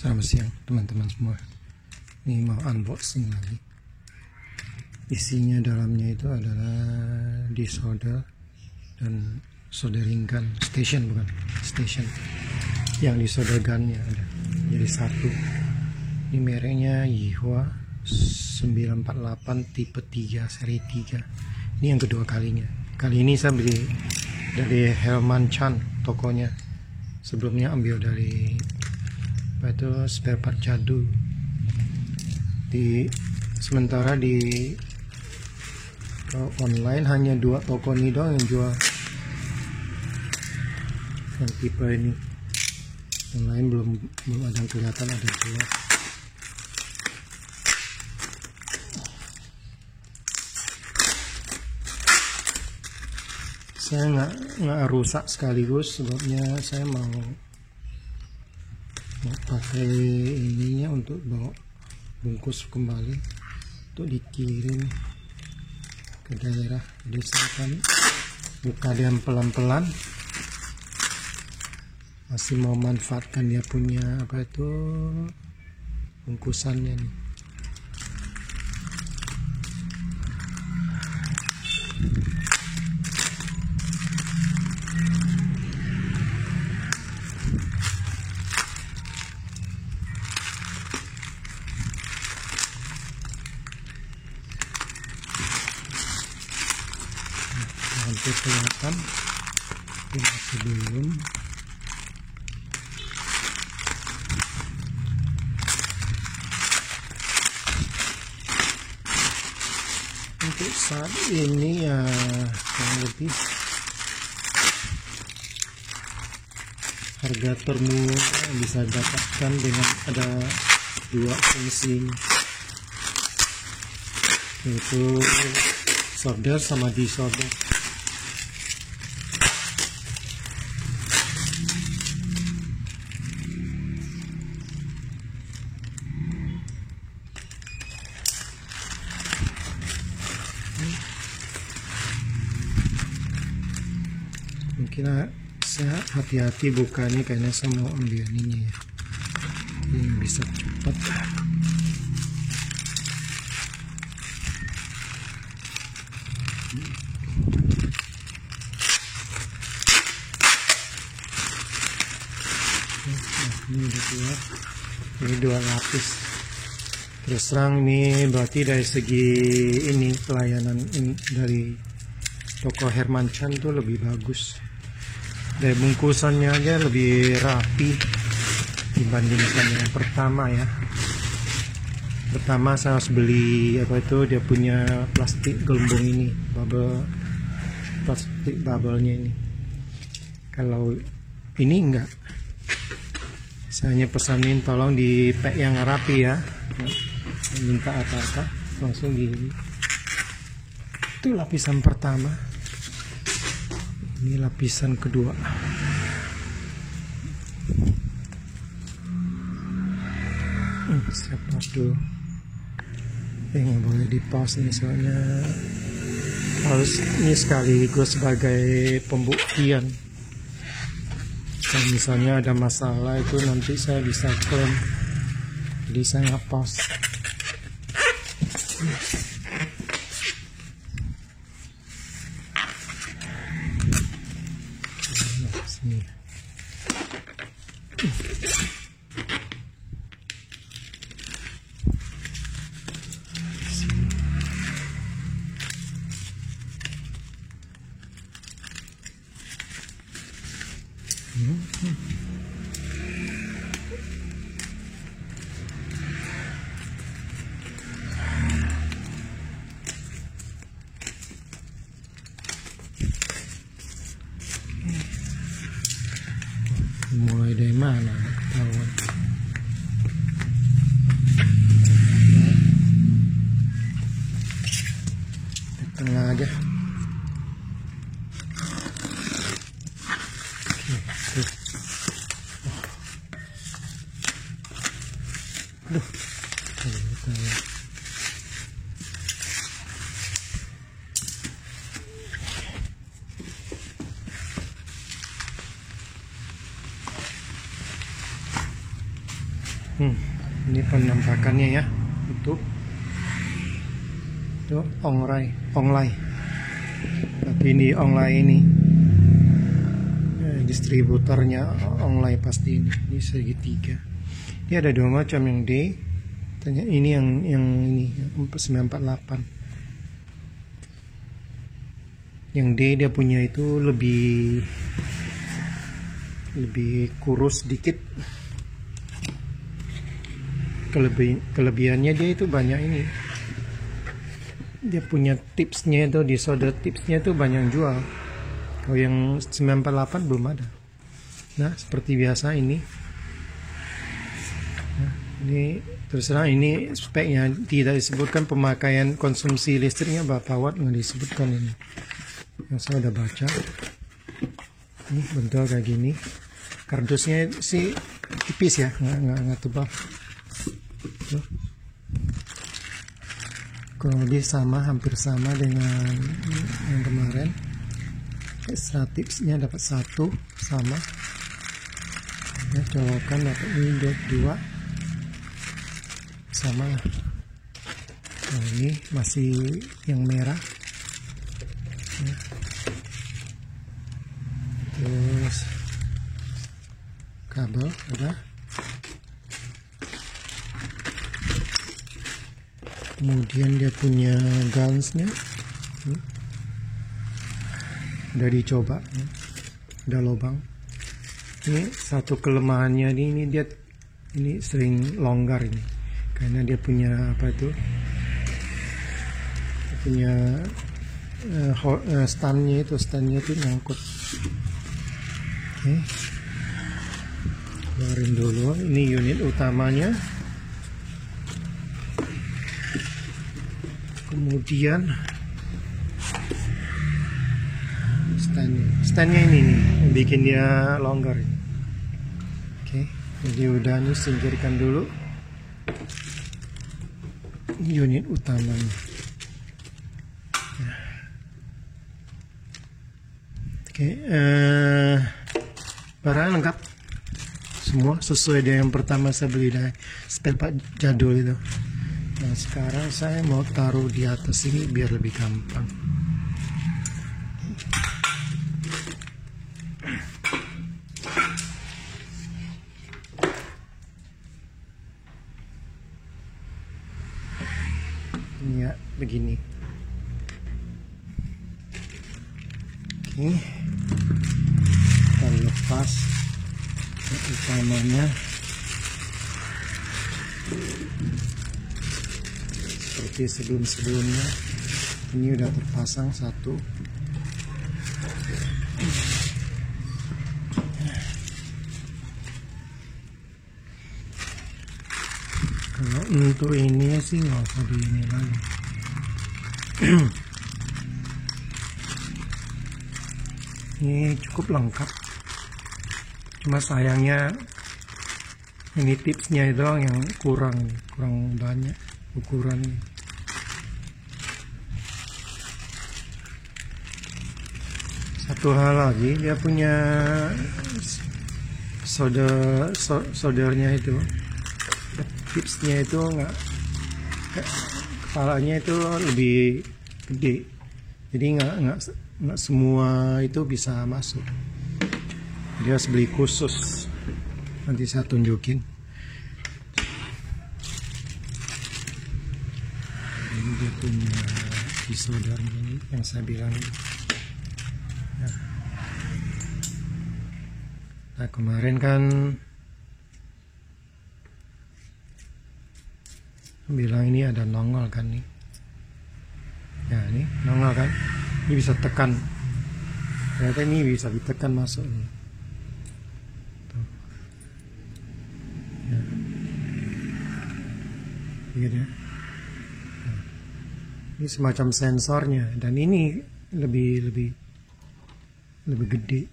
Selamat siang teman-teman semua. Ini mau unboxing lagi. Isinya dalamnya itu adalah desolder dan soldering station, bukan station. Yang desolder gunnya ada. Jadi satu. Ini mereknya Yihua 948 tipe 3 seri 3. Ini yang kedua kalinya. Kali ini saya beli dari Herman Chan tokonya. Sebelumnya ambil dari itu spare part jadul. Sementara di online hanya 2 toko ini doang yang jual yang tipe ini. Yang lain belum ada yang kelihatan ada jual. Saya nggak rusak sekaligus, sebabnya saya mau pakai ininya untuk bawa bungkus kembali untuk dikirim ke daerah. Jadi saya akan buka dia pelan-pelan, masih mau manfaatkan dia punya bungkusannya nih. Hampir kelihatan, tapi masih belum. Untuk saat ini ya kurang lebih harga termurah yang bisa dapatkan dengan ada 2 fungsi, yaitu solder sama desolder. Mungkin saya hati-hati bukanya karena saya mau ambil ini ya, ini bisa cepat. Ini udah keluar, ini 2 lapis. Terus terang ini berarti dari segi ini pelayanan dari toko Herman Chan tuh lebih bagus. Dari bungkusannya aja lebih rapi dibandingkan yang pertama ya. Pertama saya harus beli dia punya plastik gelembung ini, plastik bubble-nya ini. Kalau ini enggak, saya hanya pesanin tolong di pack yang rapi ya, minta apa-apa langsung gini. Itu lapisan pertama, ini lapisan kedua. Siap dulu. Nggak boleh di pause nih, soalnya harus ini sekaligus sebagai pembuktian. Kalau misalnya ada masalah itu nanti saya bisa klaim, jadi saya nggak pause. Sini. Mulai dari mana ketahuan. Di tengah aja. Aduh. Ini penampakannya ya, itu onglay. Tapi ini onglay ini distributornya onglay pasti ini segitiga. Ini ada dua macam, yang D, ini yang ini 948. Yang D dia punya itu lebih kurus dikit. Kelebihannya dia itu banyak ini. Dia punya tipsnya itu, di solder tipsnya itu banyak jual. Kalau yang 948 belum ada. Nah, seperti biasa ini. Nah, ini terserah, ini speknya tidak disebutkan, pemakaian konsumsi listriknya berapa watt nggak disebutkan ini. Yang saya udah baca. Ini bentuk kayak gini. Kardusnya sih tipis ya, nggak tebal. Tuh. Kurang lebih sama, hampir sama dengan yang kemarin. Tipsnya dapat 1 sama. Ya, colokan dapat ini 2 sama. Nah, ini masih yang merah. Ya. Terus kabel udah. Kemudian dia punya gunsnya, udah dicoba, udah lubang. Ini satu kelemahannya ini dia ini sering longgar ini, karena dia punya apa itu? Dia punya standnya itu nyangkut. Oke, keluarin dulu. Ini unit utamanya. Kemudian standnya ini nih yang bikin dia longgar ini. Oke, jadi udah nih, singkirkan dulu unit utamanya. Oke, barang lengkap semua sesuai dengan yang pertama saya beli dari spare part jadul itu. Nah, sekarang saya mau taruh di atas ini biar lebih gampang. Ya, begini. Oke, kita lepas utamanya. Seperti sebelum-sebelumnya, ini udah terpasang satu. Kalau untuk ini sih nggak usah di ini lagi. Ini cukup lengkap, cuma sayangnya ini tipsnya itu yang kurang banyak ukurannya. Satu hal lagi, dia punya soldernya itu, tipsnya itu kepalanya itu lebih gede, jadi nggak semua itu bisa masuk. Dia harus beli khusus, nanti saya tunjukin. Ini dia punya soldernya ini yang saya bilang. Nah, kemarin kan bilang ini ada nongol kan nih. Ya, ini nongol kan. Ini bisa tekan. Ternyata ini bisa ditekan masuk nih. Tuh. Ya. Gitu ya. Nah, ini semacam sensornya, dan ini lebih gede.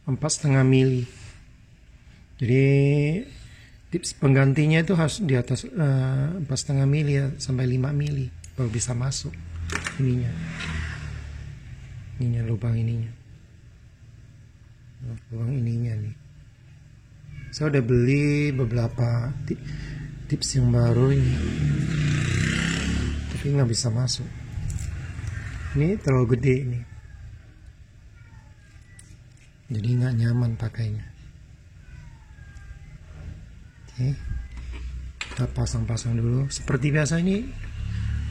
Empat setengah mili. Jadi tips penggantinya itu harus di atas 4,5 mili ya, sampai 5 mili. baru bisa masuk ininya lubang ininya. Lubang ininya nih. Saya udah beli beberapa tips yang baru ini, tapi nggak bisa masuk. Ini terlalu gede ini, jadi nggak nyaman pakainya. Oke, kita pasang-pasang dulu. Seperti biasa ini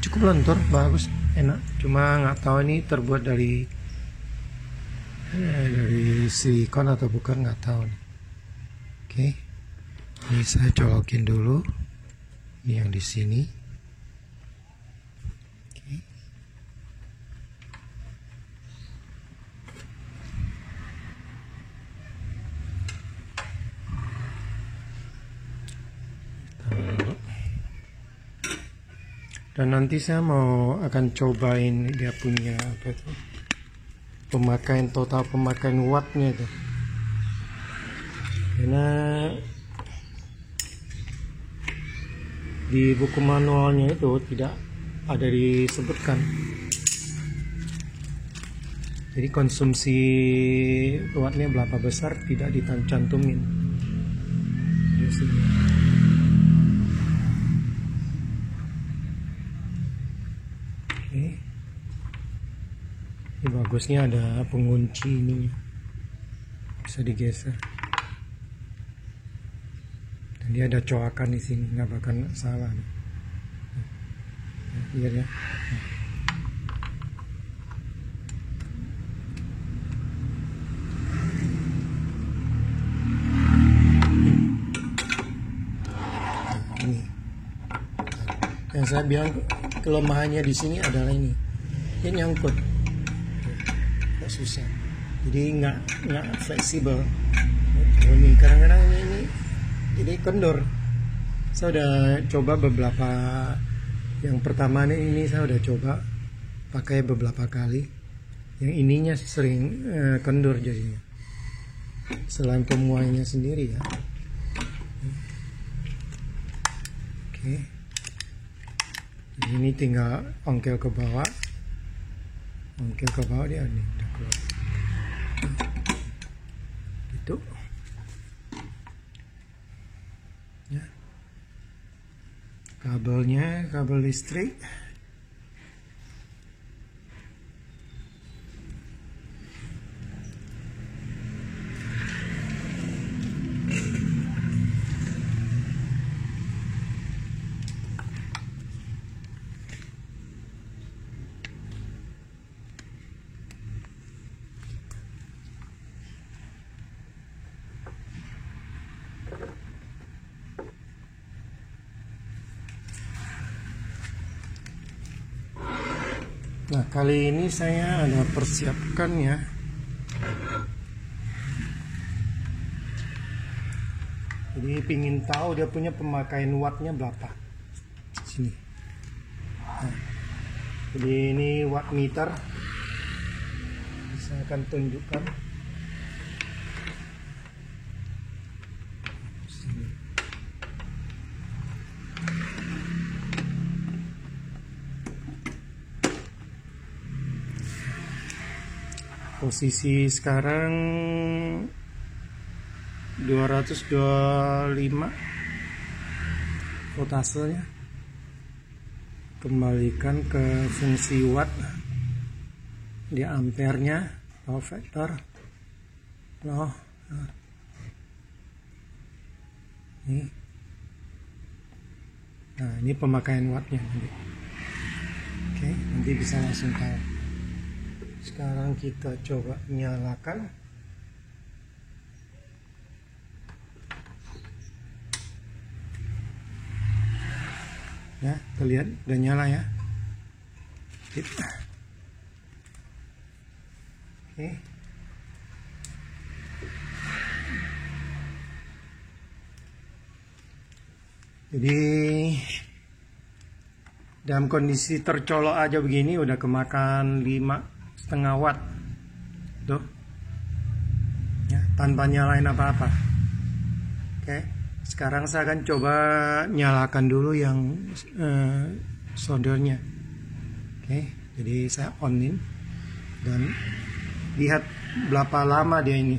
cukup lentur, bagus, enak. Cuma nggak tahu ini terbuat dari silikon atau bukan, nggak tahu nih. Oke, ini saya colokin dulu. Ini yang di sini. Oke. Dan nanti saya akan cobain dia punya apa itu, total pemakaian wattnya itu. Karena di buku manualnya itu tidak ada disebutkan. Jadi konsumsi wattnya berapa besar tidak dicantumin. Oke. Ini bagusnya ada pengunci ini, bisa digeser. Dan dia ada coakan di sini, nggak bakal salah. Lihat ya. Ini. Yang saya bilang kelemahannya di sini adalah ini nyangkut, nggak susah, jadi nggak fleksibel. Ini kadang-kadang ini jadi kendor. Saya udah coba beberapa, yang pertama ini saya udah coba pakai beberapa kali, yang ininya sering kendor jadinya, selain pemuainya sendiri ya. Oke. Ini tinggal ongkel ke bawah, dia nih udah keluar. Gitu. Ya. Kabelnya, kabel listrik. Nah, kali ini saya ada persiapkan ya. Jadi pingin tahu dia punya pemakaian wattnya berapa. Sini. Nah, jadi ini watt meter. Saya akan tunjukkan. Posisi sekarang 225 voltasenya. Kembalikan ke fungsi watt, di ampernya, power factor. Nah, ini pemakaian wattnya nanti. Oke, nanti bisa langsung tahu. Sekarang kita coba nyalakan. Ya, terlihat udah nyala ya. Oke. Jadi dalam kondisi tercolok aja begini udah kemakan 5,5 watt tuh ya, tanpa nyalain apa-apa. Oke, sekarang saya akan coba nyalakan dulu yang soldernya. Oke, jadi saya onin dan lihat berapa lama dia ini.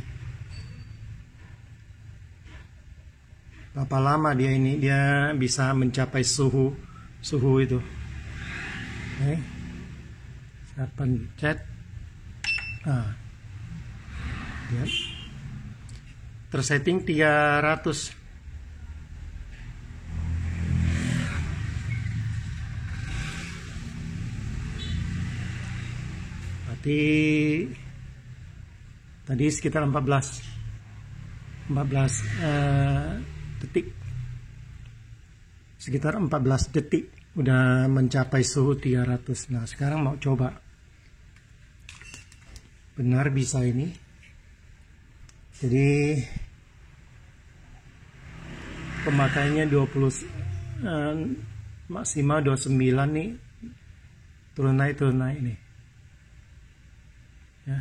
Berapa lama dia bisa mencapai suhu itu. Oke. Saya pencet. Lihat. Tersetting 300. Berarti tadi sekitar 14 detik. Sekitar 14 detik udah mencapai suhu 300. Nah, sekarang mau coba. Benar bisa ini. Jadi pemakaiannya 20 maksimal 29 nih. Turun naik nih. Ya.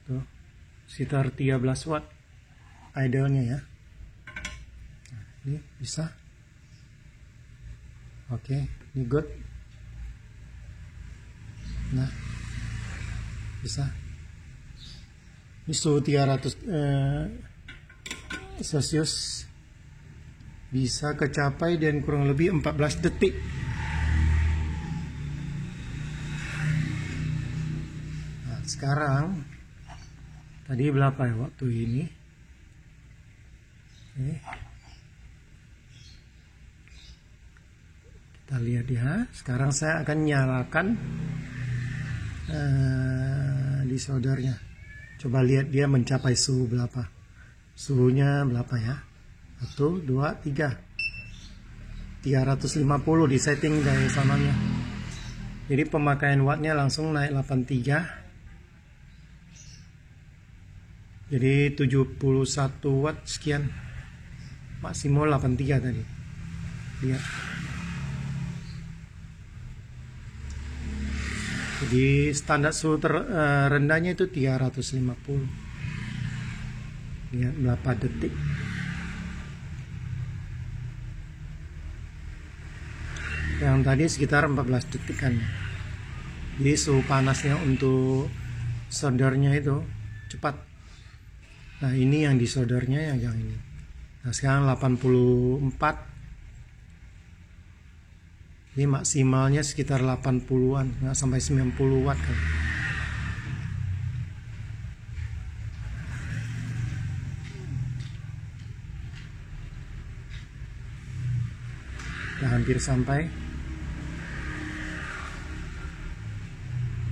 Tuh, sekitar 13 watt idle-nya ya. Nah, ini bisa. Oke, ini good. Nah, bisa. Ini suhu 300 Celcius bisa kecapai dan kurang lebih 14 detik. Nah, sekarang tadi berapa ya waktu ini? Oke. Kita lihat ya. Sekarang saya akan nyalakan desoldernya. Coba lihat dia mencapai suhu berapa. Suhunya berapa ya? 1, 2, 3. 350 di setting dari sananya. Jadi pemakaian wattnya langsung naik 83. Jadi 71 watt sekian. Maksimal 83 tadi. Lihat. Jadi standar suhu terendahnya itu 350. Lihat berapa detik. Yang tadi sekitar 14 detik kan. Jadi suhu panasnya untuk soldernya itu cepat. Nah, ini yang di soldernya yang ini. Nah, sekarang 84. Ini maksimalnya sekitar 80-an, nggak sampai 90 watt kan. Nah, hampir sampai.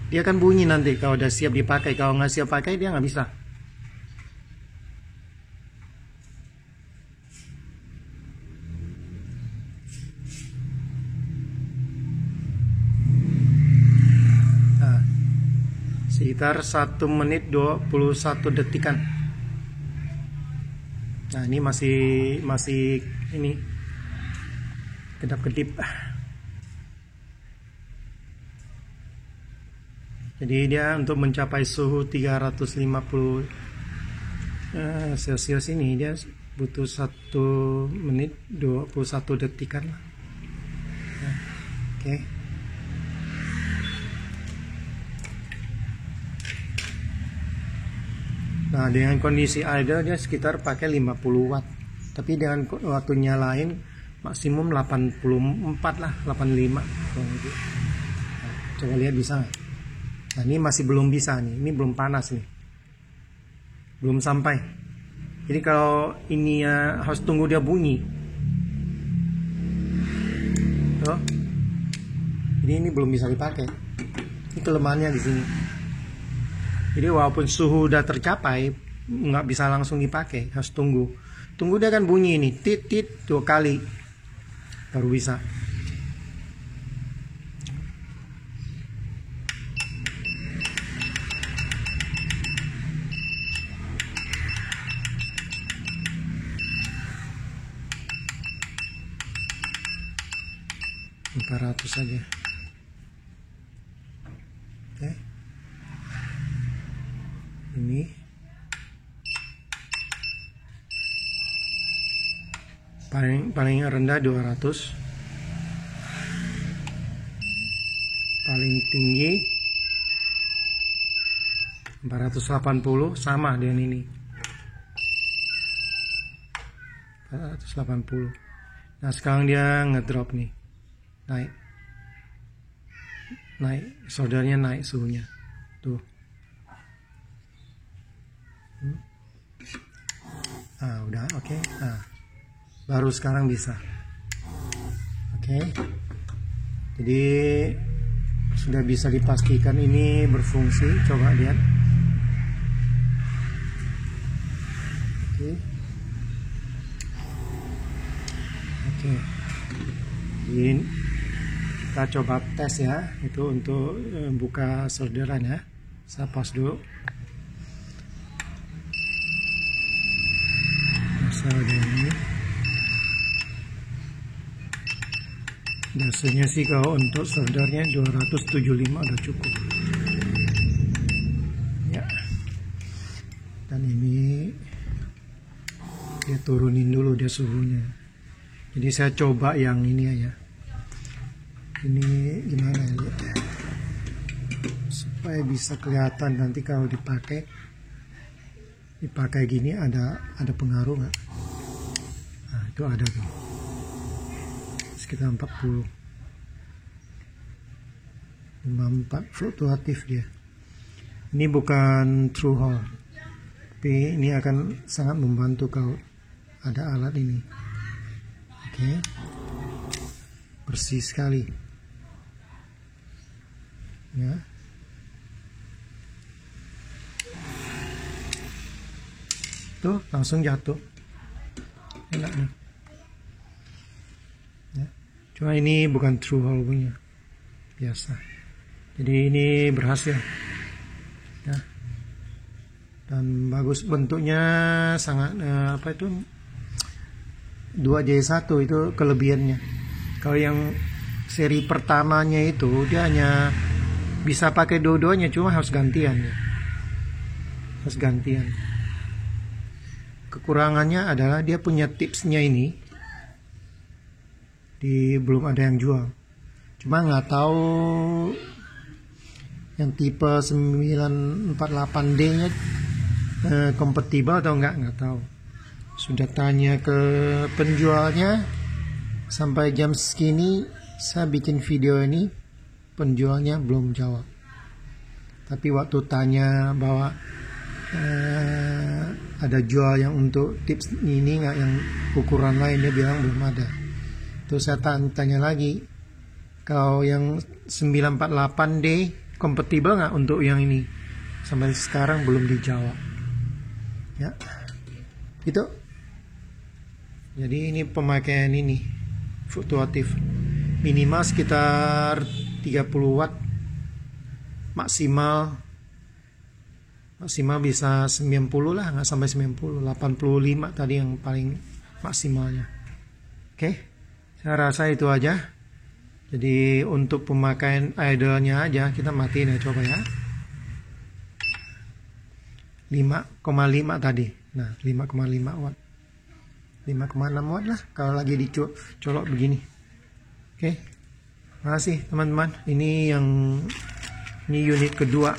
Dia akan bunyi nanti kalau udah siap dipakai. Kalau nggak siap pakai dia nggak bisa. Sekitar 1 menit 21 detikan. Nah, ini masih ini kedap-kedip. Jadi dia untuk mencapai suhu 350 Celcius ini dia butuh 1 menit 21 detikan lah. Nah, oke. Nah, dengan kondisi idle dia sekitar pakai 50 watt. Tapi dengan waktu nyalain maksimum 84 lah, 85. Gitu. Nah, coba lihat bisa nggak? Nah, ini masih belum bisa nih. Ini belum panas nih. Belum sampai. Jadi kalau ini harus tunggu dia bunyi. Tuh. Jadi ini belum bisa dipakai. Ini kelemahannya di sini. Jadi walaupun suhu udah tercapai, nggak bisa langsung dipakai, harus tunggu. Tunggu dia kan bunyi ini, tit 2 kali, baru bisa. Rp400 saja. Oke. Ini paling rendah 200. paling tinggi 480, sama dengan ini 480. Nah sekarang dia ngedrop nih, naik soldernya, naik suhunya tuh. Udah oke. Nah baru sekarang bisa. Oke. Jadi sudah bisa dipastikan ini berfungsi. Coba lihat. Oke. Ini kita coba tes ya, itu untuk buka solderan ya. Saya pause dulu. Ini biasanya sih kalau untuk soldernya 275 udah cukup ya. Dan ini dia turunin dulu dia suhunya. Jadi saya coba yang ini aja. Ini gimana ya, supaya bisa kelihatan nanti kalau dipakai gini ada pengaruh nggak? Nah itu ada tuh sekitar 40, 54 fluktuatif dia. Ini bukan true hole, tapi ini akan sangat membantu kalau ada alat ini. Oke, bersih sekali ya. Tuh langsung jatuh, enak nih ya. Cuma ini bukan true hole punya, biasa. Jadi ini berhasil ya. Dan bagus bentuknya, sangat apa itu 2J1 itu kelebihannya. Kalau yang seri pertamanya itu dia hanya bisa pakai dua-duanya, cuma harus gantian ya. Harus gantian. Kekurangannya adalah dia punya tipsnya ini belum ada yang jual. Cuma nggak tahu yang tipe 948D nya kompatibel atau nggak tahu. Sudah tanya ke penjualnya, sampai jam segini saya bikin video ini penjualnya belum jawab. Tapi waktu tanya bahwa ada jual yang untuk tips ini nggak, yang ukuran lain, dia bilang belum ada. Terus saya tanya lagi, kalau yang 948D kompatibel nggak untuk yang ini? Sampai sekarang belum dijawab ya. Itu jadi ini pemakaian ini fluktuatif, minimal sekitar 30 watt, maksimal bisa 90 lah, nggak sampai 90, 85 tadi yang paling maksimalnya. Oke, saya rasa itu aja. Jadi untuk pemakaian idle-nya aja kita matiin ya, coba ya. 5,5 tadi. Nah 5,5 watt, 5,6 watt lah kalau lagi dicolok begini. Oke, makasih teman-teman. Ini unit kedua,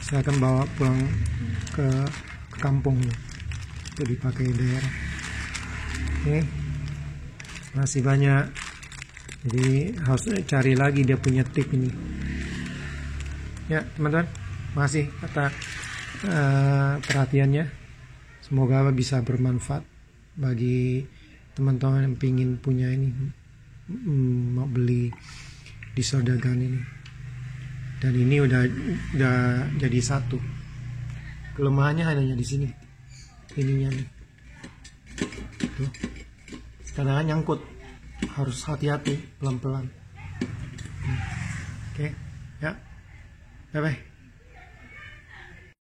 saya akan bawa pulang ke kampung untuk dipakai daerah. Oke, masih banyak. Jadi harus cari lagi dia punya tip ini. Ya teman-teman, makasih atas perhatiannya. Semoga bisa bermanfaat bagi teman-teman yang ingin punya ini, mau beli desolder gun ini. Dan ini udah jadi satu. Kelemahannya hanya di sini, ininya nih. Tuh. Kadang-kadang nyangkut, harus hati-hati, pelan-pelan. Oke, ya, bye bye.